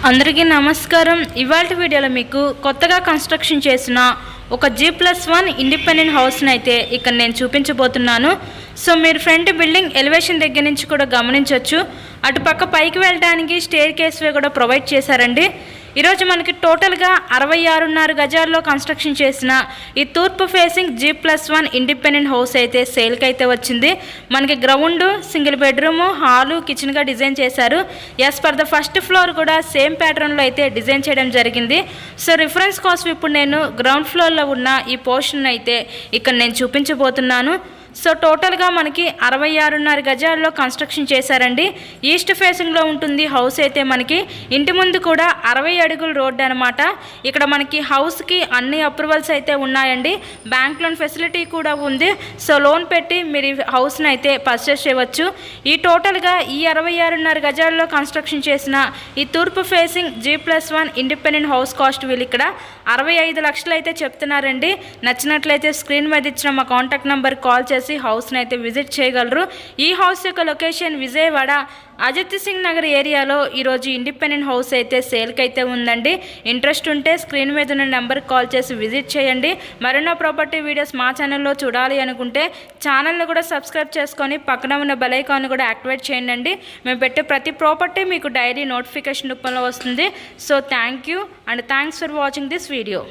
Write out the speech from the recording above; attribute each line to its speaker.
Speaker 1: అందరికీ నమస్కారం. ఇవాల్టి వీడియోలో మీకు కొత్తగా కన్స్ట్రక్షన్ చేసిన ఒక G+1 ఇండిపెండెంట్ హౌస్ని అయితే ఇక్కడ నేను చూపించబోతున్నాను. సో మీరు ఫ్రంట్ బిల్డింగ్ ఎలివేషన్ దగ్గర నుంచి కూడా గమనించవచ్చు. అటుపక్క పైకి వెళ్ళడానికి స్టేర్ కేస్వే కూడా ప్రొవైడ్ చేశారండి. ఈరోజు మనకి టోటల్గా 66.5 గజాల్లో కన్స్ట్రక్షన్ చేసిన ఈ తూర్పు ఫేసింగ్ G+1 ఇండిపెండెంట్ హౌస్ అయితే సేల్కి అయితే వచ్చింది. మనకి గ్రౌండ్, సింగిల్ బెడ్రూమ్, హాలు, కిచెన్గా డిజైన్ చేశారు. As per the first floor కూడా సేమ్ ప్యాటర్న్లో అయితే డిజైన్ చేయడం జరిగింది. సో రిఫరెన్స్ కోసం ఇప్పుడు నేను గ్రౌండ్ ఫ్లోర్లో ఉన్న ఈ పోర్షన్ అయితే ఇక్కడ నేను చూపించబోతున్నాను. సో టోటల్గా మనకి 66.5 గజాల్లో కన్స్ట్రక్షన్ చేశారండి. ఈస్ట్ ఫేసింగ్లో ఉంటుంది హౌస్ అయితే. మనకి ఇంటి ముందు కూడా 60 అడుగుల రోడ్డు అనమాట. ఇక్కడ మనకి హౌస్కి అన్ని అప్రూవల్స్ అయితే ఉన్నాయండి. బ్యాంక్ లోన్ ఫెసిలిటీ కూడా ఉంది. సో లోన్ పెట్టి మీరు హౌస్ని అయితే పర్చేస్ చేయవచ్చు. ఈ టోటల్గా ఈ 66.5 గజాల్లో కన్స్ట్రక్షన్ చేసిన ఈ తూర్పు facing G+1 independent house cost వీళ్ళు ఇక్కడ 65 లక్షలు అయితే చెప్తున్నారండి. నచ్చినట్లయితే స్క్రీన్ మీద ఇచ్చిన మా కాంటాక్ట్ నెంబర్ కాల్ చేసి హౌస్ని అయితే విజిట్ చేయగలరు. ఈ హౌస్ యొక్క లొకేషన్ విజయవాడ అజిత్ సింగ్ నగర్ ఏరియాలో ఈరోజు ఇండిపెండెంట్ హౌస్ అయితే సేల్కి అయితే ఉందండి. ఇంట్రెస్ట్ ఉంటే స్క్రీన్ మీద ఉన్న నెంబర్కి కాల్ చేసి విజిట్ చేయండి. మరెన్నో ప్రాపర్టీ వీడియోస్ మా ఛానల్లో చూడాలి అనుకుంటే ఛానల్ని కూడా సబ్స్క్రైబ్ చేసుకొని పక్కన ఉన్న బెల్ ఐకాన్ కూడా యాక్టివేట్ చేయండి. మేము పెట్టే ప్రతి ప్రాపర్టీ మీకు డైలీ నోటిఫికేషన్ రూపంలో వస్తుంది. So thank you and thanks for watching this video.